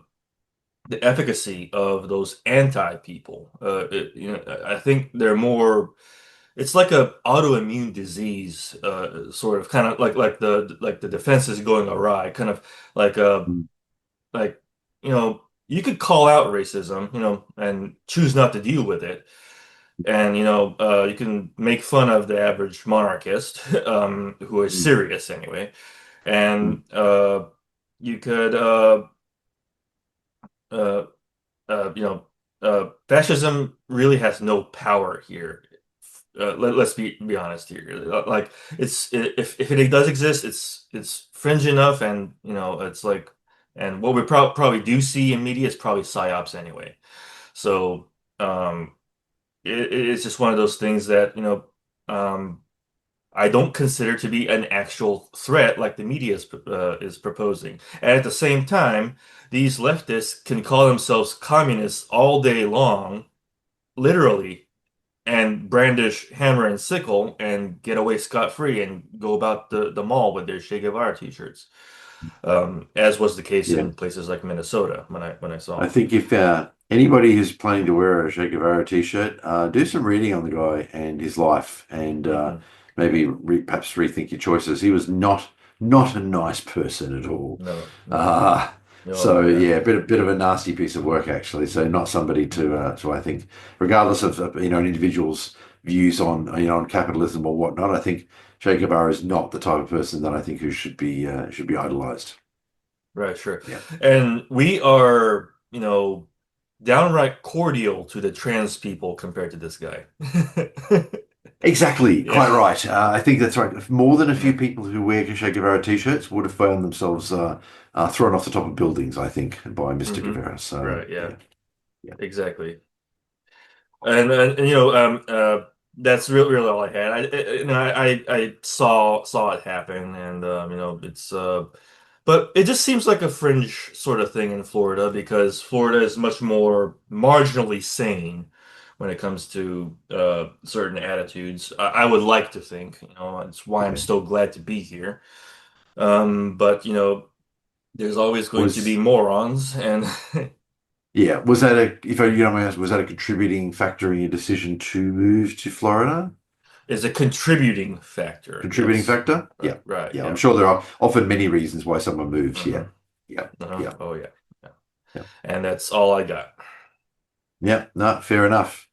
efficacy of those anti-people. I think they're more. It's like a autoimmune disease, sort of, kind of like the defense is going awry, kind of like Mm. like you could call out racism, and choose not to deal with it, and you can make fun of the average monarchist, who is Mm. serious anyway, and Mm. you could uh, you know. fascism really has no power here. Let's be honest here. Like if it does exist, it's fringe enough, and it's like, and what we probably do see in media is probably psyops anyway. So um, it's just one of those things that I don't consider to be an actual threat like the media is proposing. And at the same time, these leftists can call themselves communists all day long, literally, and brandish hammer and sickle and get away scot-free and go about the mall with their Che Guevara t-shirts, as was the case Yeah. in places like Minnesota when I I saw think if anybody who's planning to wear a Che Guevara t-shirt, do some reading on the guy and his life, and them. maybe perhaps rethink your choices. He was not a nice person at all. No, no, Uh, no, so yeah. yeah, a bit of a nasty piece of work actually. So not somebody to I think, regardless of an individual's views on on capitalism or whatnot. I think Che Guevara is not the type of person that I think who should be idolized. Right, sure. Yeah. And we are, downright cordial to the trans people compared to this guy. Exactly, Yeah. quite right. I think that's right. More than a few Yeah. people who wear Che Guevara t-shirts would have found themselves thrown off the top of buildings, I think, by Mr. hmm Guevara. So, Right, yeah. yeah, yeah, Exactly. And that's really all I had. I saw it happen, and it's but it just seems like a fringe sort of thing in Florida because Florida is much more marginally sane when it comes to certain attitudes. I would like to think, it's why I'm okay. still glad to be here. But there's always going to be Was morons, and Yeah, was that a if you don't mind asking, was that a contributing factor in your decision to move to Florida? is a contributing factor. Contributing Yes. factor? Right, Yeah, right, yeah. I'm yeah. sure there are often many reasons why someone moves. hmm Yeah, yeah, Uh-huh. yeah, Oh yeah. Yeah. yeah. And that's all I got. Yeah, no, fair enough.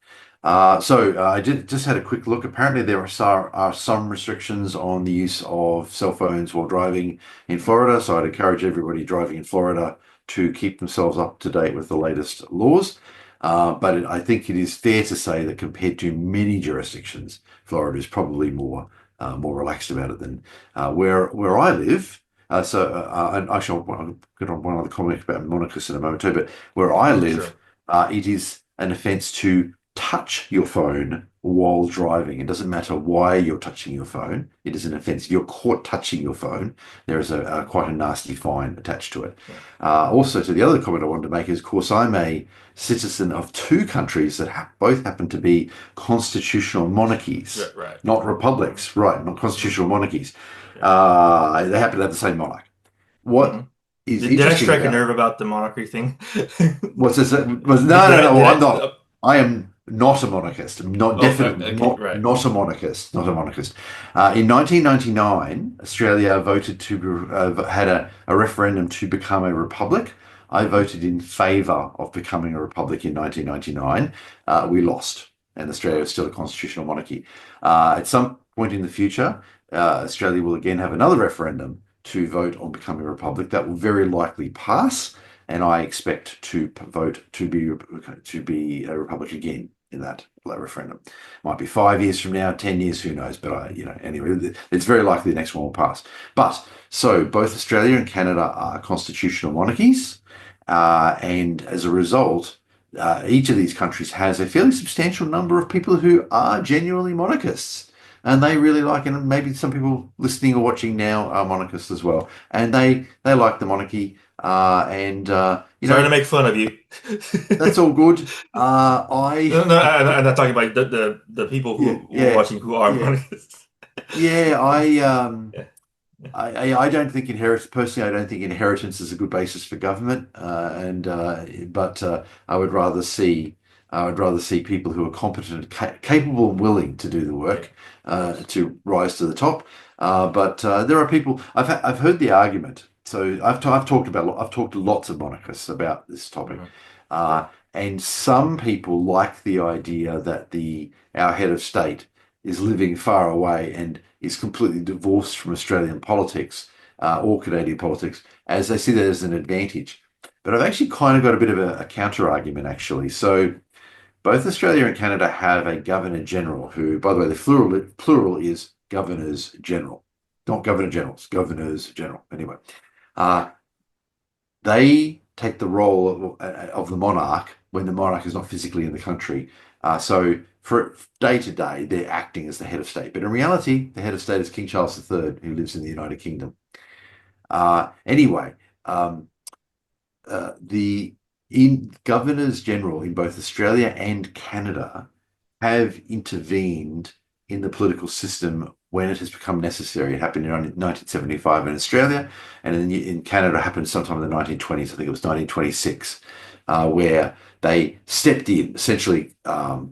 I did just had a quick look. Apparently, are some restrictions on the use of cell phones while driving in Florida. So I'd encourage everybody driving in Florida to keep themselves up to date with the latest laws. I think it is fair to say that compared to many jurisdictions, Florida is probably more relaxed about it than where I live. And actually, I'll get on one other comment about monarchists in a moment too. But where I live, Sure. it is an offence to touch your phone while driving. It doesn't matter why you're touching your phone. It is an offence. If you're caught touching your phone, there is a quite a nasty fine attached to it. Yeah. Also, to the other comment I wanted to make is, of course, I'm a citizen of two countries that both happen to be constitutional monarchies, Right, right. not hmm republics, right? Not hmm constitutional monarchies. Yeah. They happen to have the same monarch. hmm What is Did I interesting strike a about nerve about the monarchy thing? What's this? Was Did, no, did no, I no. did Well, I'm I not. I am not a monarchist. I'm not oh definitely okay, right. not a monarchist. Not a monarchist. In 1999, Australia voted to had a referendum to become a republic. I hmm voted in favour of becoming a republic in 1999. We lost, and Australia Oh. is still a constitutional monarchy. At some point in the future, Australia will again have another referendum to vote on becoming a republic. That will very likely pass, and I expect to vote to be a republic again in that referendum. Might be 5 years from now, 10 years, who knows? But anyway, it's very likely the next one will pass. But so both Australia and Canada are constitutional monarchies, and as a result, each of these countries has a fairly substantial number of people who are genuinely monarchists. And they really like, and maybe some people listening or watching now are monarchists as well, and they like the monarchy. And Sorry to make fun of you. that's all good. I No, no, I'm not talking about the people yeah, who are yeah, watching who are yeah, monarchists. yeah. Yeah, yeah. I don't think inheritance personally. I don't think inheritance is a good basis for government. And but I would rather see people who are competent, capable, and willing to do the Yeah, work of course. to rise to the top. There are people. I've heard the argument. So I've talked to lots of monarchists about this topic, hmm uh, Right. and some people like the idea that the our head of state is living far away and is completely divorced from Australian politics or Canadian politics, as they see that as an advantage. But I've actually kind of got a bit of a counter argument, actually. So both Australia and Canada have a Governor General who, by the way, the plural is Governors General, not Governor Generals, Governors General. Anyway, uh, they take the role of the monarch when the monarch is not physically in the country. So for day to day, they're acting as the head of state. But in reality, the head of state is King Charles III, who lives in the United Kingdom. Anyway, um, the governors general in both Australia and Canada have intervened in the political system when it has become necessary. It happened in 1975 in Australia, and in Canada, it happened sometime in the 1920s. I think it was 1926, where they stepped in. Essentially,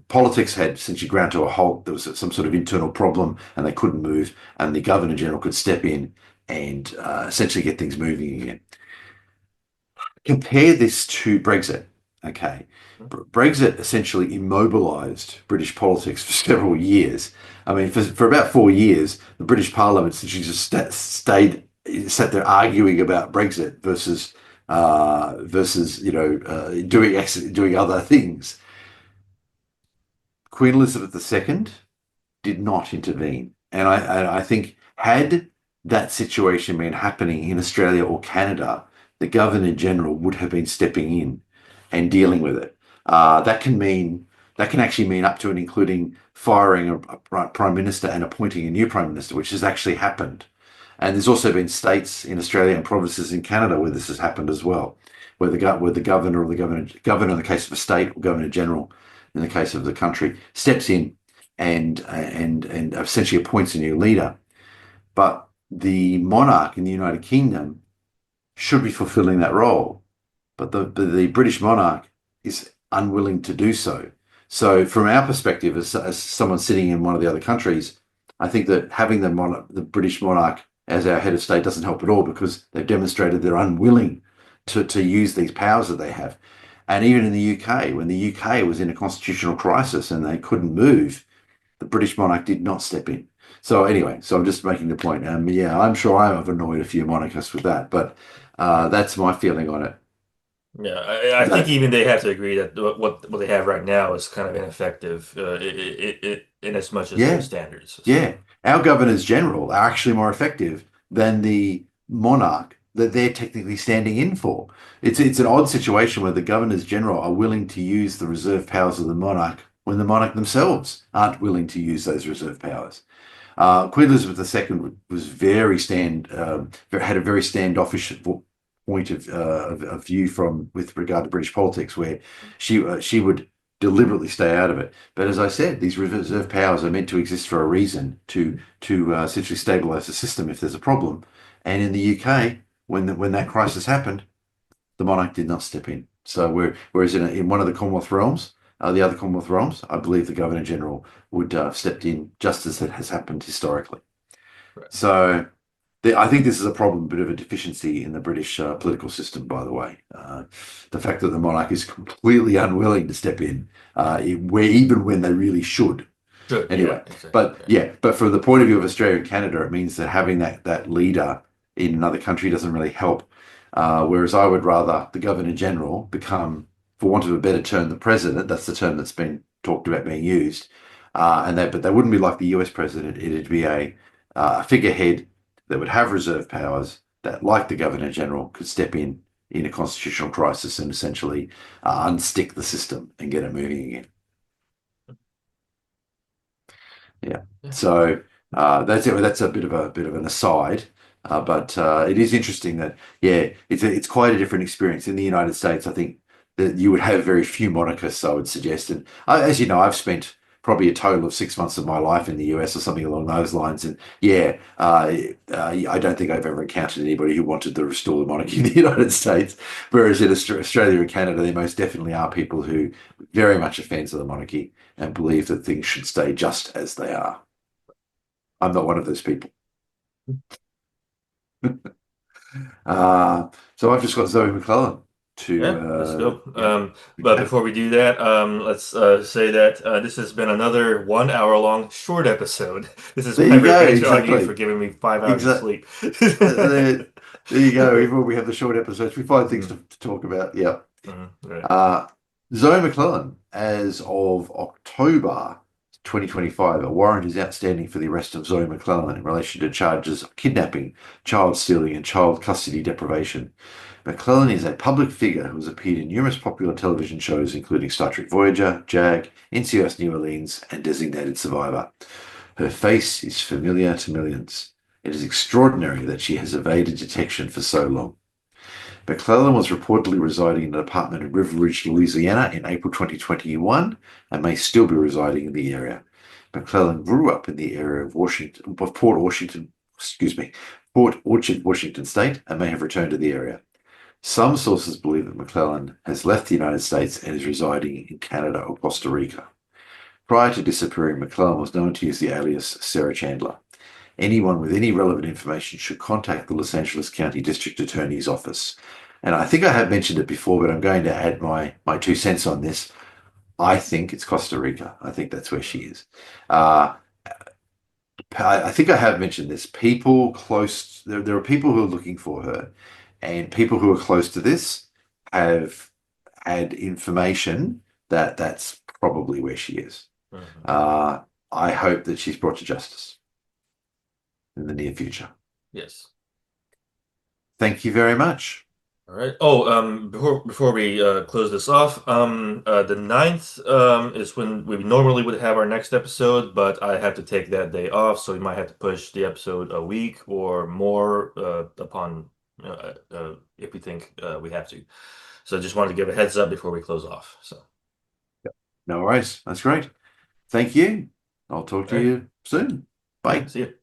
politics had essentially ground to a halt. There was some sort of internal problem, and they couldn't move, and the Governor General could step in and essentially get things moving again. Compare this to Brexit. Okay. Brexit essentially immobilized British politics for several years. I mean, for about 4 years, the British Parliament essentially just sat there arguing about Brexit versus doing other things. Queen Elizabeth II did not intervene. And I think had that situation been happening in Australia or Canada, the Governor General would have been stepping in and dealing with it. That can actually mean up to and including firing a prime minister and appointing a new prime minister, which has actually happened. And there's also been states in Australia and provinces in Canada where this has happened as well, where the governor or the governor in the case of a state or governor general in the case of the country steps in and essentially appoints a new leader. But the monarch in the United Kingdom should be fulfilling that role, but the British monarch is unwilling to do so. So, from our perspective, as someone sitting in one of the other countries, I think that having the British monarch as our head of state doesn't help at all because they've demonstrated they're unwilling to use these powers that they have. And even in the UK, when the UK was in a constitutional crisis and they couldn't move, the British monarch did not step in. So anyway, so I'm just making the point. Yeah, I'm sure I've annoyed a few monarchists with that, but that's my feeling on it. Yeah, I think That even they have to agree that what they have right now is kind of ineffective, in as much as their yeah, standards. yeah, So our governors general are actually more effective than the monarch that they're technically standing in for. It's an odd situation where the governors general are willing to use the reserve powers of the monarch when the monarch themselves aren't willing to use those reserve powers. Queen Elizabeth II was had a very standoffish point of view from with regard to British politics, where she would deliberately stay out of it. But as I said, these reserve powers are meant to exist for a reason to essentially stabilise the system if there's a problem. And in the UK, when that crisis happened, the monarch did not step in. So whereas in one of the Commonwealth realms, the other Commonwealth realms, I believe the Governor General would have stepped in just as it has happened historically. right. So I think this is a problem, a bit of a deficiency in the British political system, by the way. The fact that the monarch is completely unwilling to step in, even when they really should. Good. Anyway, Yeah, exactly. but yeah, but from the point of view of Australia and Canada, it means that having that leader in another country doesn't really help. Whereas I would rather the Governor General become, for want of a better term, the president. That's the term that's been talked about being used. But they wouldn't be like the US president. It'd be a figurehead that would have reserve powers that, like the Governor General, could step in a constitutional crisis and essentially unstick the system and get it moving again. Yeah. Yeah. So that's it. That's a bit of an aside, but it is interesting that yeah, it's quite a different experience in the United States. I think that you would have very few monarchists, I would suggest, and as you know, I've spent probably a total of 6 months of my life in the US or something along those lines, and yeah, I don't think I've ever encountered anybody who wanted to restore the monarchy in the United States. Whereas in Australia and Canada, there most definitely are people who very much are fans of the monarchy and believe that things should stay just as they are. I'm not one of those people. Uh, so I've just got Zoe McLellan to, Yeah, let's go. yeah, But okay. before we do that, let's say that this has been another 1 hour long short episode. This is There why you we're go. going to argue for Exactly. giving me 5 hours of Exactly. sleep. There you go. Even when we have the short episodes, we find things Mm, to talk about. Yeah. right. Uh, Zoe McLellan, as of October 2025, a warrant is outstanding for the arrest of Zoe McLellan in relation to charges of kidnapping, child stealing, and child custody deprivation. McLellan is a public figure who has appeared in numerous popular television shows, including Star Trek Voyager, JAG, NCIS New Orleans, and Designated Survivor. Her face is familiar to millions. It is extraordinary that she has evaded detection for so long. McLellan was reportedly residing in an apartment in River Ridge, Louisiana in April 2021 and may still be residing in the area. McLellan grew up in the area of Port Orchard, Washington State, and may have returned to the area. Some sources believe that McLellan has left the United States and is residing in Canada or Costa Rica. Prior to disappearing, McLellan was known to use the alias Sarah Chandler. Anyone with any relevant information should contact the Los Angeles County District Attorney's Office. And I think I have mentioned it before, but I'm going to add my 2 cents on this. I think it's Costa Rica. I think that's where she is. Uh, I think I have mentioned this. People close, there are people who are looking for her, and people who are close to this have had information that that's probably where she is. Mhm. Uh, I hope that she's brought to justice in the near future. Yes. Thank you very much. All right. Oh, before we close this off, the 9th is when we normally would have our next episode, but I have to take that day off, so we might have to push the episode a week or more upon if we think we have to. So I just wanted to give a heads up before we close off. So, No worries. That's great. Thank you. I'll talk all to right. you soon. Yeah. Bye. See you.